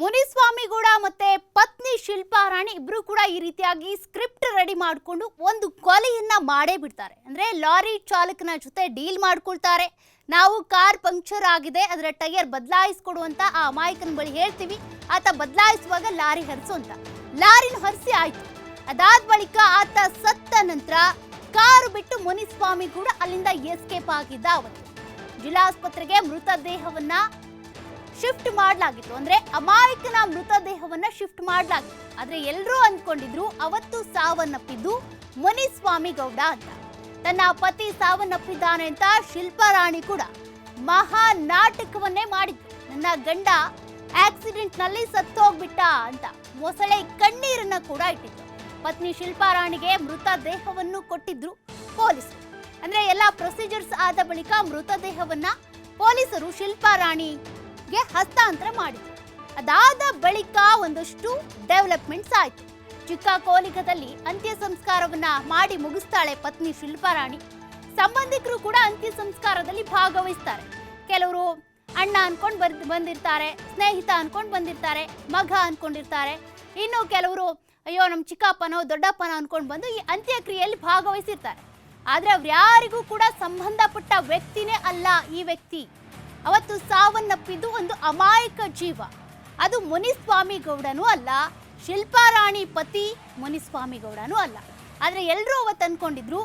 ಮುನಿಸ್ವಾಮಿಗೌಡ ಮತ್ತೆ ಪತ್ನಿ ಶಿಲ್ಪಾ ರಾಣಿ ಇಬ್ರು ಕೂಡ ಈ ರೀತಿಯಾಗಿ ಸ್ಕ್ರಿಪ್ಟ್ ರೆಡಿ ಮಾಡಿಕೊಂಡು ಒಂದು ಕೊಲೆಯನ್ನ ಮಾಡೇ ಬಿಡ್ತಾರೆ. ಅಂದ್ರೆ ಲಾರಿ ಚಾಲಕನ ಜೊತೆ ಡೀಲ್ ಮಾಡ್ಕೊಳ್ತಾರೆ. ನಾವು ಕಾರ್ ಪಂಕ್ಚರ್ ಆಗಿದೆ, ಅದರ ಟೈರ್ ಬದಲಾಯಿಸಿಕೊಡುವಂತ ಆ ಅಮಾಯಕನ ಬಳಿ ಹೇಳ್ತೀವಿ, ಆತ ಬದಲಾಯಿಸುವಾಗ ಲಾರಿ ಹರಿಸು ಅಂತ. ಲಾರಿನ ಹರಿಸಿ ಆಯ್ತು. ಅದಾದ ಬಳಿಕ ಆತ ಸತ್ತ ನಂತರ ಕಾರು ಬಿಟ್ಟು ಮುನಿಸ್ವಾಮಿಗೌಡ ಅಲ್ಲಿಂದ ಎಸ್ಕೇಪ್ ಆಗಿದ್ದ. ಅವತ್ತು ಜಿಲ್ಲಾಸ್ಪತ್ರೆಗೆ ಮೃತದೇಹವನ್ನ ಶಿಫ್ಟ್ ಮಾಡಲಾಗಿತ್ತು. ಅಂದ್ರೆ ಅಮಾಯಕನ ಮೃತದೇಹವನ್ನ ಶಿಫ್ಟ್ ಮಾಡಲಾಗಿತ್ತು. ಆದ್ರೆ ಎಲ್ಲರೂ ಅಂದ್ಕೊಂಡಿದ್ರು ಅವತ್ತು ಸಾವನ್ನಪ್ಪಿದ್ದು ಮುನಿಸ್ವಾಮಿಗೌಡ ಅಂತ. ತನ್ನ ಪತಿ ಸಾವನ್ನಪ್ಪಿದ್ದಾನೆ ಅಂತ ಶಿಲ್ಪಾ ರಾಣಿ ಕೂಡ ಮಹಾ ನಾಟಕವನ್ನೇ ಮಾಡಿದ್ರು. ನನ್ನ ಗಂಡ ಆಕ್ಸಿಡೆಂಟ್ ನಲ್ಲಿ ಸತ್ತೋಗ್ಬಿಟ್ಟ ಅಂತ ಮೊಸಳೆ ಕಣ್ಣೀರನ್ನ ಕೂಡ ಇಟ್ಟಿದ್ರು. ಪತ್ನಿ ಶಿಲ್ಪಾ ರಾಣಿಗೆ ಮೃತದೇಹವನ್ನು ಕೊಟ್ಟಿದ್ರು ಪೊಲೀಸರು. ಅಂದ್ರೆ ಎಲ್ಲಾ ಪ್ರೊಸೀಜರ್ಸ್ ಆದ ಬಳಿಕ ಮೃತದೇಹವನ್ನ ಪೊಲೀಸರು ಶಿಲ್ಪಾ ರಾಣಿಗೆ ಹಸ್ತಾಂತರ ಮಾಡಿದ್ರು. ಅದಾದ ಬಳಿಕ ಒಂದಷ್ಟು ಡೆವಲಪ್ಮೆಂಟ್ಸ್ ಆಯ್ತು. ಚಿಕ್ಕಕೋಲಿಗದಲ್ಲಿ ಅಂತ್ಯ ಸಂಸ್ಕಾರವನ್ನ ಮಾಡಿ ಮುಗಿಸ್ತಾಳೆ ಪತ್ನಿ ಶಿಲ್ಪಾ ರಾಣಿ. ಸಂಬಂಧಿಕರು ಕೂಡ ಅಂತ್ಯ ಸಂಸ್ಕಾರದಲ್ಲಿ ಭಾಗವಹಿಸ್ತಾರೆ. ಕೆಲವರು ಅಣ್ಣ ಅನ್ಕೊಂಡು ಬಂದಿರ್ತಾರೆ, ಸ್ನೇಹಿತ ಅನ್ಕೊಂಡು ಬಂದಿರ್ತಾರೆ, ಮಗ ಅನ್ಕೊಂಡಿರ್ತಾರೆ. ಇನ್ನು ಕೆಲವರು ಅಯ್ಯೋ ನಮ್ಮ ಚಿಕ್ಕಪ್ಪನೋ ದೊಡ್ಡಪ್ಪನೋ ಅನ್ಕೊಂಡು ಬಂದು ಈ ಅಂತ್ಯಕ್ರಿಯೆಯಲ್ಲಿ ಭಾಗವಹಿಸಿರ್ತಾರೆ. ಆದ್ರೆ ಅವ್ರ್ಯಾರಿಗೂ ಕೂಡ ಸಂಬಂಧಪಟ್ಟ ವ್ಯಕ್ತಿನೇ ಅಲ್ಲ ಈ ವ್ಯಕ್ತಿ. ಅವತ್ತು ಸಾವನ್ನಪ್ಪಿದ್ದು ಒಂದು ಅಮಾಯಕ ಜೀವ. ಅದು ಮುನಿಸ್ವಾಮಿಗೌಡನೂ ಅಲ್ಲ, ಶಿಲ್ಪಾ ರಾಣಿ ಪತಿ ಮುನಿಸ್ವಾಮಿಗೌಡನೂ ಅಲ್ಲ. ಆದ್ರೆ ಎಲ್ಲರೂ ಅವತ್ತು ಅನ್ಕೊಂಡಿದ್ರು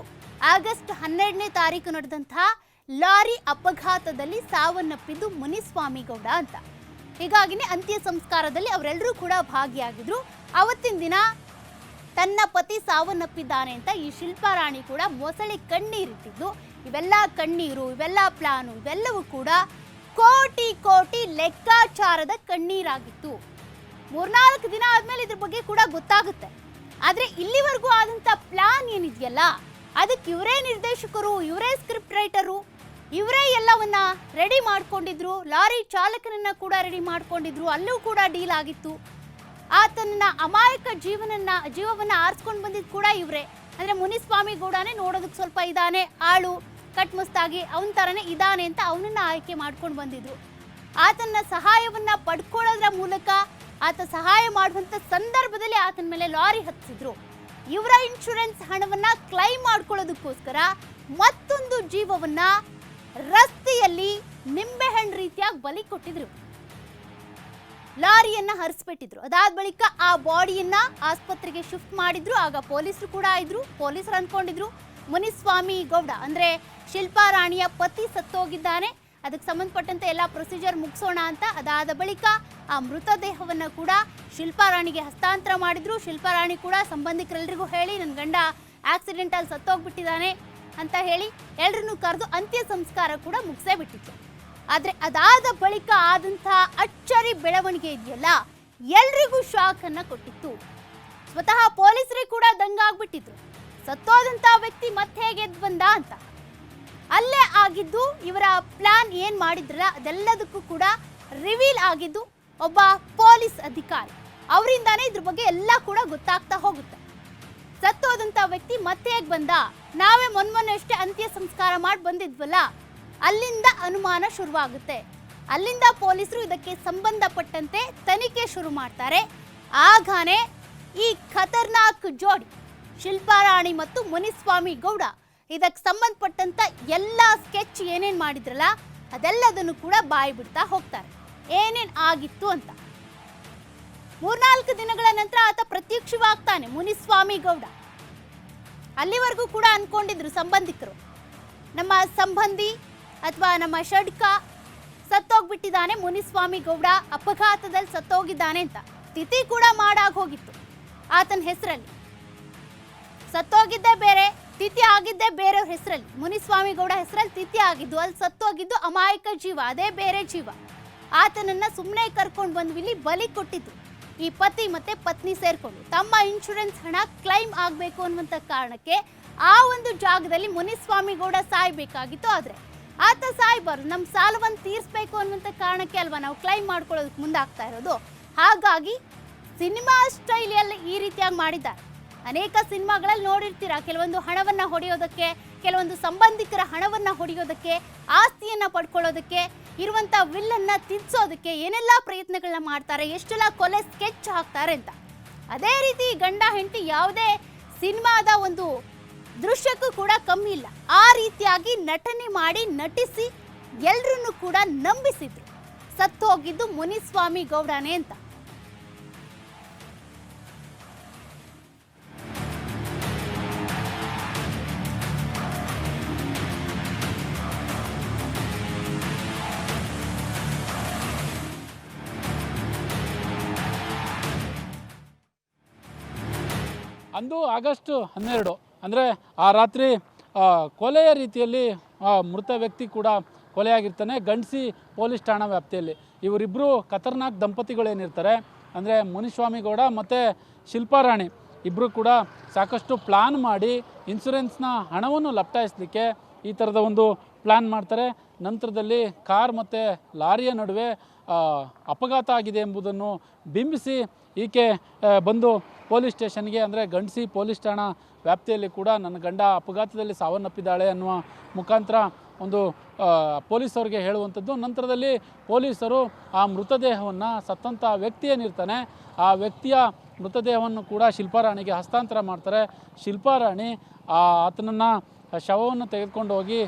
ಆಗಸ್ಟ್ 12ನೇ ತಾರೀಕು ನಡೆದಂತಹ ಲಾರಿ ಅಪಘಾತದಲ್ಲಿ ಸಾವನ್ನಪ್ಪಿದ್ದು ಮುನಿಸ್ವಾಮಿಗೌಡ ಅಂತ. ಹೀಗಾಗಿನೇ ಅಂತ್ಯ ಸಂಸ್ಕಾರದಲ್ಲಿ ಅವರೆಲ್ಲರೂ ಕೂಡ ಭಾಗಿಯಾಗಿದ್ರು. ಅವತ್ತಿನ ದಿನ ತನ್ನ ಪತಿ ಸಾವನ್ನಪ್ಪಿದ್ದಾನೆ ಅಂತ ಈ ಶಿಲ್ಪಾ ರಾಣಿ ಕೂಡ ಮೊಸಳೆ ಕಣ್ಣೀರಿಟ್ಟಿದ್ದು. ಇವೆಲ್ಲ ಕಣ್ಣೀರು, ಇವೆಲ್ಲ ಪ್ಲಾನು, ಇವೆಲ್ಲವೂ ಕೂಡ ಕೋಟಿ ಕೋಟಿ ಲೆಕ್ಕಾಚಾರದ ಕಣ್ಣೀರಾಗಿತ್ತು. 3-4 ದಿನ ಆದ್ಮೇಲೆ ಇದ್ರ ಬಗ್ಗೆ ಕೂಡ ಗೊತ್ತಾಗುತ್ತೆ. ಆದ್ರೆ ಇಲ್ಲಿವರೆಗೂ ಆದಂತ ಪ್ಲಾನ್ ಏನಿದೆಯಲ್ಲ, ಅದಕ್ಕೆ ಇವರೇ ನಿರ್ದೇಶಕರು, ಇವರೇ ಸ್ಕ್ರಿಪ್ಟ್ ರೈಟರು, ಇವರೇ ಎಲ್ಲವನ್ನ ರೆಡಿ ಮಾಡ್ಕೊಂಡಿದ್ರು. ಲಾರಿ ಚಾಲಕನನ್ನ ಕೂಡ ರೆಡಿ ಮಾಡ್ಕೊಂಡಿದ್ರು. ಅಲ್ಲೂ ಕೂಡ ಡೀಲ್ ಆಗಿತ್ತು. ಆತನ ಅಮಾಯಕ ಜೀವವನ್ನ ಆರಿಸ್ಕೊಂಡು ಬಂದಿದ್ದು ಕೂಡ ಇವರೇ. ಅಂದ್ರೆ ಮುನಿಸ್ವಾಮಿಗೌಡನೇ ನೋಡೋದಕ್ಕೆ ಸ್ವಲ್ಪ ಇದಾನೆ, ಆಳು ಕಟ್ಮಸ್ತಾಗಿ ಅವನ ತರನೇ ಇದಾನೆ ಅಂತ ಅವನನ್ನ ಆಯ್ಕೆ ಮಾಡ್ಕೊಂಡು ಬಂದಿದ್ರು. ಆತನ ಸಹಾಯವನ್ನ ಪಡ್ಕೊಳ್ಳೋದ್ರ ಮೂಲಕ ಆತ ಸಹಾಯ ಮಾಡುವಂತ ಸಂದರ್ಭದಲ್ಲಿ ಆತನ ಮೇಲೆ ಲಾರಿ ಹತ್ತಿಸಿದ್ರು. ಇವರ ಇನ್ಶೂರೆನ್ಸ್ ಹಣವನ್ನ ಕ್ಲೈಮ್ ಮಾಡ್ಕೊಳ್ಳೋದಕ್ಕೋಸ್ಕರ ಮತ್ತೊಂದು ಜೀವವನ್ನ ರಸ್ತೆಯಲ್ಲಿ ನಿಂಬೆಹಣ್ಣು ರೀತಿಯಾಗಿ ಬಲಿ ಕೊಟ್ಟಿದ್ರು. ಲಾರಿಯನ್ನ ಹರಿಸ್ಬಿಟ್ಟಿದ್ರು. ಅದಾದ ಬಳಿಕ ಆ ಬಾಡಿಯನ್ನ ಆಸ್ಪತ್ರೆಗೆ ಶಿಫ್ಟ್ ಮಾಡಿದ್ರು. ಆಗ ಪೊಲೀಸರು ಕೂಡ ಇದ್ರು. ಪೊಲೀಸರು ಅನ್ಕೊಂಡಿದ್ರು ಮುನಿಸ್ವಾಮಿಗೌಡ ಅಂದ್ರೆ ಶಿಲ್ಪಾ ರಾಣಿಯ ಪತಿ ಸತ್ತೋಗಿದ್ದಾನೆ, ಅದಕ್ಕೆ ಸಂಬಂಧಪಟ್ಟಂತೆ ಎಲ್ಲ ಪ್ರೊಸೀಜರ್ ಮುಗಿಸೋಣ ಅಂತ. ಅದಾದ ಬಳಿಕ ಆ ಮೃತದೇಹವನ್ನ ಕೂಡ ಶಿಲ್ಪಾ ರಾಣಿಗೆ ಹಸ್ತಾಂತರ ಮಾಡಿದ್ರು. ಶಿಲ್ಪಾ ರಾಣಿ ಕೂಡ ಸಂಬಂಧಿಕರೆಲ್ಲರಿಗೂ ಹೇಳಿ ನನ್ನ ಗಂಡ ಆಕ್ಸಿಡೆಂಟ್ ಅಲ್ಲಿ ಸತ್ತೋಗ್ಬಿಟ್ಟಿದ್ದಾನೆ ಅಂತ ಹೇಳಿ ಎಲ್ಲರನ್ನೂ ಕರೆದು ಅಂತ್ಯ ಸಂಸ್ಕಾರ ಕೂಡ ಮುಗಿಸೇ ಬಿಟ್ಟಿತ್ತು. ಆದ್ರೆ ಅದಾದ ಬಳಿಕ ಆದಂತಹ ಅಚ್ಚರಿ ಬೆಳವಣಿಗೆ ಇದೆಯಲ್ಲ, ಎಲ್ರಿಗೂ ಶಾಕ್ ಅನ್ನ ಕೊಟ್ಟಿತ್ತು. ಸ್ವತಃ ಪೊಲೀಸರೇ ಕೂಡ ದಂಗಾಗ್ಬಿಟ್ಟಿದ್ರು. ಸತ್ತೋದಂತ ವ್ಯಕ್ತಿ ಮತ್ತೆ ಹೇಗೆ ಎದ್ದು ಬಂದ ಅಂತ. ಅಲ್ಲೇ ಆಗಿದ್ದು ಇವರ ಪ್ಲಾನ್ ಏನ್ ಮಾಡಿದ್ರಲ್ಲ ಅದೆಲ್ಲದಕ್ಕೂ ಕೂಡ ರಿವೀಲ್ ಆಗಿದ್ದು ಒಬ್ಬ ಪೊಲೀಸ್ ಅಧಿಕಾರಿ. ಅವರಿಂದಾನೇ ಇದ್ರ ಬಗ್ಗೆ ಎಲ್ಲ ಕೂಡ ಗೊತ್ತಾಗ್ತಾ ಹೋಗುತ್ತೆ. ಸತ್ತೋದಂತ ವ್ಯಕ್ತಿ ಮತ್ತೆ ಹೇಗೆ ಬಂದ, ನಾವೇ ಮೊನ್ನೆ ಅಷ್ಟೇ ಅಂತ್ಯ ಸಂಸ್ಕಾರ ಮಾಡಿ ಬಂದಿದ್ವಲ್ಲ, ಅಲ್ಲಿಂದ ಅನುಮಾನ ಶುರುವಾಗುತ್ತೆ. ಅಲ್ಲಿಂದ ಪೊಲೀಸರು ಇದಕ್ಕೆ ಸಂಬಂಧಪಟ್ಟಂತೆ ತನಿಖೆ ಶುರು ಮಾಡ್ತಾರೆ. ಆಗಾನೇ ಈ ಖತರ್ನಾಕ್ ಜೋಡಿ ಶಿಲ್ಪಾ ರಾಣಿ ಮತ್ತು ಮುನಿಸ್ವಾಮಿಗೌಡ ಇದಕ್ಕೆ ಸಂಬಂಧಪಟ್ಟಂತ ಎಲ್ಲ ಸ್ಕೆಚ್ ಏನೇನ್ ಮಾಡಿದ್ರಲ್ಲ ಅದೆಲ್ಲದನ್ನು ಕೂಡ ಬಾಯಿ ಬಿಡ್ತಾ ಹೋಗ್ತಾರೆ, ಏನೇನ್ ಆಗಿತ್ತು ಅಂತ. 3-4 ದಿನಗಳ ನಂತರ ಆತ ಪ್ರತ್ಯಕ್ಷವಾಗ್ತಾನೆ ಮುನಿಸ್ವಾಮಿಗೌಡ. ಅಲ್ಲಿವರೆಗೂ ಕೂಡ ಅನ್ಕೊಂಡಿದ್ರು ಸಂಬಂಧಿಕರು, ನಮ್ಮ ಸಂಬಂಧಿ ಅಥವಾ ನಮ್ಮ ಷಡ್ಕ ಸತ್ತೋಗ್ಬಿಟ್ಟಿದ್ದಾನೆ, ಮುನಿಸ್ವಾಮಿಗೌಡ ಅಪಘಾತದಲ್ಲಿ ಸತ್ತೋಗಿದ್ದಾನೆ ಅಂತ. ತಿಥಿ ಕೂಡ ಮಾಡಾಗ ಹೋಗಿತ್ತು ಆತನ ಹೆಸರಲ್ಲಿ. ಸತ್ತೋಗಿದ್ದೇ ಬೇರೆ, ತಿಥಿ ಆಗಿದ್ದೇ ಬೇರೆಯವ್ರ ಹೆಸರಲ್ಲಿ. ಮುನಿಸ್ವಾಮಿಗೌಡ ಹೆಸರಲ್ಲಿ ತಿಥಿ ಆಗಿದ್ದು, ಅಲ್ಲಿ ಸತ್ತೋಗಿದ್ದು ಅಮಾಯಕ ಜೀವ, ಅದೇ ಬೇರೆ ಜೀವ. ಆತನನ್ನ ಸುಮ್ಮನೆ ಕರ್ಕೊಂಡು ಬಂದು ಇಲ್ಲಿ ಬಲಿ ಕೊಟ್ಟಿದ್ದು ಈ ಪತಿ ಮತ್ತೆ ಪತ್ನಿ ಸೇರ್ಕೊಂಡು ತಮ್ಮ ಇನ್ಶೂರೆನ್ಸ್ ಹಣ ಕ್ಲೈಮ್ ಆಗಬೇಕು ಅನ್ನುವಂಥ ಕಾರಣಕ್ಕೆ ಆ ಒಂದು ಜಾಗದಲ್ಲಿ ಮುನಿಸ್ವಾಮಿಗೌಡ ಸಾಯ್ಬೇಕಾಗಿತ್ತು. ಆದ್ರೆ ಆತ ಸಾಯ್ಬಾರ್ದು, ನಮ್ಮ ಸಾಲವನ್ನು ತೀರಿಸಬೇಕು ಅನ್ನುವಂಥ ಕಾರಣಕ್ಕೆ ಅಲ್ವಾ ನಾವು ಕ್ಲೈಮ್ ಮಾಡ್ಕೊಳ್ಳೋದಕ್ಕೆ ಮುಂದಾಗ್ತಾ ಇರೋದು. ಹಾಗಾಗಿ ಸಿನಿಮಾ ಸ್ಟೈಲಿಯಲ್ಲಿ ಈ ರೀತಿಯಾಗಿ ಮಾಡಿದ್ದಾರೆ. ಅನೇಕ ಸಿನಿಮಾಗಳಲ್ಲಿ ನೋಡಿರ್ತೀರಾ, ಕೆಲವೊಂದು ಹಣವನ್ನ ಹೊಡೆಯೋದಕ್ಕೆ, ಕೆಲವೊಂದು ಸಂಬಂಧಿಕರ ಹಣವನ್ನ ಹೊಡೆಯೋದಕ್ಕೆ, ಆಸ್ತಿಯನ್ನ ಪಡ್ಕೊಳ್ಳೋದಕ್ಕೆ ಇರುವಂಥ ವಿಲ್ಲನ್ನ ತಿನ್ಸೋದಕ್ಕೆ ಏನೆಲ್ಲ ಪ್ರಯತ್ನಗಳನ್ನ ಮಾಡ್ತಾರೆ, ಎಷ್ಟೆಲ್ಲ ಕೊಲೆ ಸ್ಕೆಚ್ ಹಾಕ್ತಾರೆ ಅಂತ. ಅದೇ ರೀತಿ ಗಂಡ ಹೆಂಡತಿ ಯಾವುದೇ ಸಿನಿಮಾದ ಒಂದು ದೃಶ್ಯಕ್ಕೂ ಕೂಡ ಕಮ್ಮಿ ಇಲ್ಲ. ಆ ರೀತಿಯಾಗಿ ನಟನೆ ಮಾಡಿ ನಟಿಸಿ ಎಲ್ರನ್ನೂ ಕೂಡ ನಂಬಿಸಿದ್ರು ಸತ್ತು ಹೋಗಿದ್ದು ಮುನಿಸ್ವಾಮಿ ಗೌಡನೇ ಅಂತ. ಅಂದು ಆಗಸ್ಟ್ 12 ಅಂದರೆ ಆ ರಾತ್ರಿ ಕೊಲೆಯ ರೀತಿಯಲ್ಲಿ ಮೃತ ವ್ಯಕ್ತಿ ಕೂಡ ಕೊಲೆಯಾಗಿರ್ತಾನೆ ಗಂಡ್ಸಿ ಪೊಲೀಸ್ ಠಾಣಾ ವ್ಯಾಪ್ತಿಯಲ್ಲಿ. ಇವರಿಬ್ಬರು ಖತರ್ನಾಕ್ ದಂಪತಿಗಳೇನಿರ್ತಾರೆ ಅಂದರೆ ಮುನಿಸ್ವಾಮಿ ಗೌಡ ಮತ್ತು ಶಿಲ್ಪಾರಾಣಿ ಇಬ್ಬರು ಕೂಡ ಸಾಕಷ್ಟು ಪ್ಲಾನ್ ಮಾಡಿ ಇನ್ಶೂರೆನ್ಸ್ನ ಹಣವನ್ನು ಲಪಟಾಯಿಸಲಿಕ್ಕೆ ಈ ಥರದ ಒಂದು ಪ್ಲ್ಯಾನ್ ಮಾಡ್ತಾರೆ. ನಂತರದಲ್ಲಿ ಕಾರ್ ಮತ್ತು ಲಾರಿಯ ನಡುವೆ ಅಪಘಾತ ಆಗಿದೆ ಎಂಬುದನ್ನು ಬಿಂಬಿಸಿ ಈಕೆ ಬಂದು ಪೊಲೀಸ್ ಸ್ಟೇಷನ್ಗೆ ಅಂದರೆ ಗಂಡ್ಸಿ ಪೊಲೀಸ್ ಠಾಣಾ ವ್ಯಾಪ್ತಿಯಲ್ಲಿ ಕೂಡ ನನ್ನ ಗಂಡ ಅಪಘಾತದಲ್ಲಿ ಸಾವನ್ನಪ್ಪಿದ್ದಾಳೆ ಅನ್ನುವ ಮುಖಾಂತರ ಒಂದು ಪೊಲೀಸರಿಗೆ ಹೇಳುವಂಥದ್ದು. ನಂತರದಲ್ಲಿ ಪೊಲೀಸರು ಆ ಮೃತದೇಹವನ್ನು ಸತ್ತಂಥ ವ್ಯಕ್ತಿ ಏನಿರ್ತಾನೆ ಆ ವ್ಯಕ್ತಿಯ ಮೃತದೇಹವನ್ನು ಕೂಡ ಶಿಲ್ಪಾರಾಣಿಗೆ ಹಸ್ತಾಂತರ ಮಾಡ್ತಾರೆ. ಶಿಲ್ಪಾರಾಣಿ ಆತನನ್ನು ಶವವನ್ನು ತೆಗೆದುಕೊಂಡು ಹೋಗಿ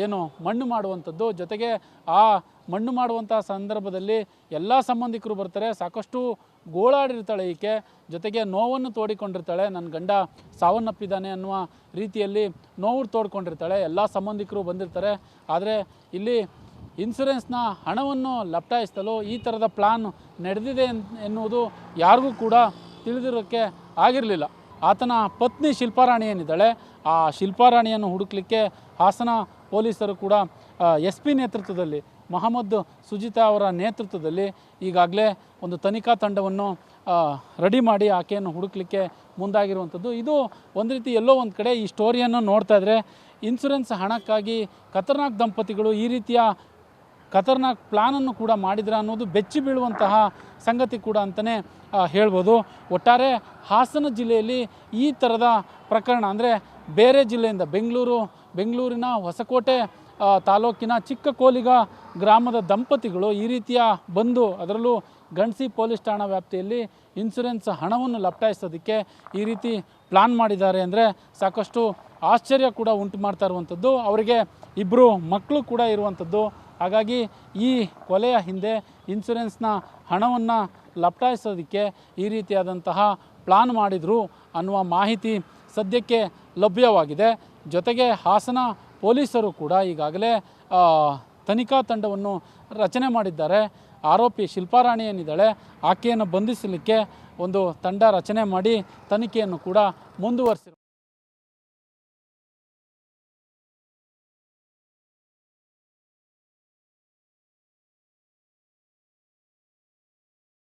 ಏನು ಮಣ್ಣು ಮಾಡುವಂಥದ್ದು. ಜೊತೆಗೆ ಆ ಮಣ್ಣು ಮಾಡುವಂಥ ಸಂದರ್ಭದಲ್ಲಿ ಎಲ್ಲ ಸಂಬಂಧಿಕರು ಬರ್ತಾರೆ. ಸಾಕಷ್ಟು ಗೋಳಾಡಿರ್ತಾಳೆ ಈಕೆ, ಜೊತೆಗೆ ನೋವನ್ನು ತೋಡಿಕೊಂಡಿರ್ತಾಳೆ. ನನ್ನ ಗಂಡ ಸಾವನ್ನಪ್ಪಿದ್ದಾನೆ ಅನ್ನುವ ರೀತಿಯಲ್ಲಿ ನೋವು ತೋಡ್ಕೊಂಡಿರ್ತಾಳೆ. ಎಲ್ಲ ಸಂಬಂಧಿಕರು ಬಂದಿರ್ತಾರೆ. ಆದರೆ ಇಲ್ಲಿ ಇನ್ಶೂರೆನ್ಸ್ನ ಹಣವನ್ನು ಲಪಟಾಯಿಸಲು ಈ ಥರದ ಪ್ಲಾನ್ ನಡೆದಿದೆ ಎನ್ನುವುದು ಯಾರಿಗೂ ಕೂಡ ತಿಳಿದಿರೋಕ್ಕೆ ಆಗಿರಲಿಲ್ಲ. ಆತನ ಪತ್ನಿ ಶಿಲ್ಪಾರಾಣಿ ಏನಿದ್ದಾಳೆ ಆ ಶಿಲ್ಪಾರಾಣಿಯನ್ನು ಹುಡುಕಲಿಕ್ಕೆ ಹಾಸನ ಪೊಲೀಸರು ಕೂಡ SP ನೇತೃತ್ವದಲ್ಲಿ ಮೊಹಮ್ಮದ್ ಸುಜಿತಾ ಅವರ ನೇತೃತ್ವದಲ್ಲಿ ಈಗಾಗಲೇ ಒಂದು ತನಿಖಾ ತಂಡವನ್ನು ರೆಡಿ ಮಾಡಿ ಆಕೆಯನ್ನು ಹುಡುಕಲಿಕ್ಕೆ ಮುಂದಾಗಿರುವಂಥದ್ದು. ಇದು ಒಂದು ರೀತಿ ಎಲ್ಲೋ ಒಂದು ಕಡೆ ಈ ಸ್ಟೋರಿಯನ್ನು ನೋಡ್ತಾ ಇದ್ದರೆ ಇನ್ಶೂರೆನ್ಸ್ ಹಣಕ್ಕಾಗಿ ಖತರ್ನಾಕ್ ದಂಪತಿಗಳು ಈ ರೀತಿಯ ಖತರ್ನಾಕ್ ಪ್ಲಾನನ್ನು ಕೂಡ ಮಾಡಿದ್ರೆ ಅನ್ನೋದು ಬೆಚ್ಚಿ ಬೀಳುವಂತಹ ಸಂಗತಿ ಕೂಡ ಅಂತಲೇ ಹೇಳ್ಬೋದು. ಒಟ್ಟಾರೆ ಹಾಸನ ಜಿಲ್ಲೆಯಲ್ಲಿ ಈ ಥರದ ಪ್ರಕರಣ ಅಂದರೆ ಬೇರೆ ಜಿಲ್ಲೆಯಿಂದ ಬೆಂಗಳೂರಿನ ಹೊಸಕೋಟೆ ತಾಲೂಕಿನ ಚಿಕ್ಕಕೋಲಿಗ ಗ್ರಾಮದ ದಂಪತಿಗಳು ಈ ರೀತಿಯ ಬಂದು ಅದರಲ್ಲೂ ಗಂಡ್ಸಿ ಪೊಲೀಸ್ ಠಾಣಾ ವ್ಯಾಪ್ತಿಯಲ್ಲಿ ಇನ್ಶೂರೆನ್ಸ್ ಹಣವನ್ನು ಲಪಟಾಯಿಸೋದಕ್ಕೆ ಈ ರೀತಿ ಪ್ಲಾನ್ ಮಾಡಿದ್ದಾರೆ ಅಂದರೆ ಸಾಕಷ್ಟು ಆಶ್ಚರ್ಯ ಕೂಡ ಉಂಟು ಮಾಡ್ತಾ ಇರುವಂಥದ್ದು. ಅವರಿಗೆ ಇಬ್ಬರು ಮಕ್ಕಳು ಕೂಡ ಇರುವಂಥದ್ದು. ಹಾಗಾಗಿ ಈ ಕೊಲೆಯ ಹಿಂದೆ ಇನ್ಶೂರೆನ್ಸ್ನ ಹಣವನ್ನು ಲಪಟಾಯಿಸೋದಕ್ಕೆ ಈ ರೀತಿಯಾದಂತಹ ಪ್ಲಾನ್ ಮಾಡಿದರು ಅನ್ನುವ ಮಾಹಿತಿ ಸದ್ಯಕ್ಕೆ ಲಭ್ಯವಾಗಿದೆ. ಜೊತೆಗೆ ಹಾಸನ ಪೊಲೀಸರು ಕೂಡ ಈಗಾಗಲೇ ತನಿಖಾ ತಂಡವನ್ನು ರಚನೆ ಮಾಡಿದ್ದಾರೆ. ಆರೋಪಿ ಶಿಲ್ಪಾರಾಣಿ ಏನಿದ್ದಾಳೆ ಆಕೆಯನ್ನು ಬಂಧಿಸಲಿಕ್ಕೆ ಒಂದು ತಂಡ ರಚನೆ ಮಾಡಿ ತನಿಖೆಯನ್ನು ಕೂಡ ಮುಂದುವರಿಸಿದ್ದಾರೆ.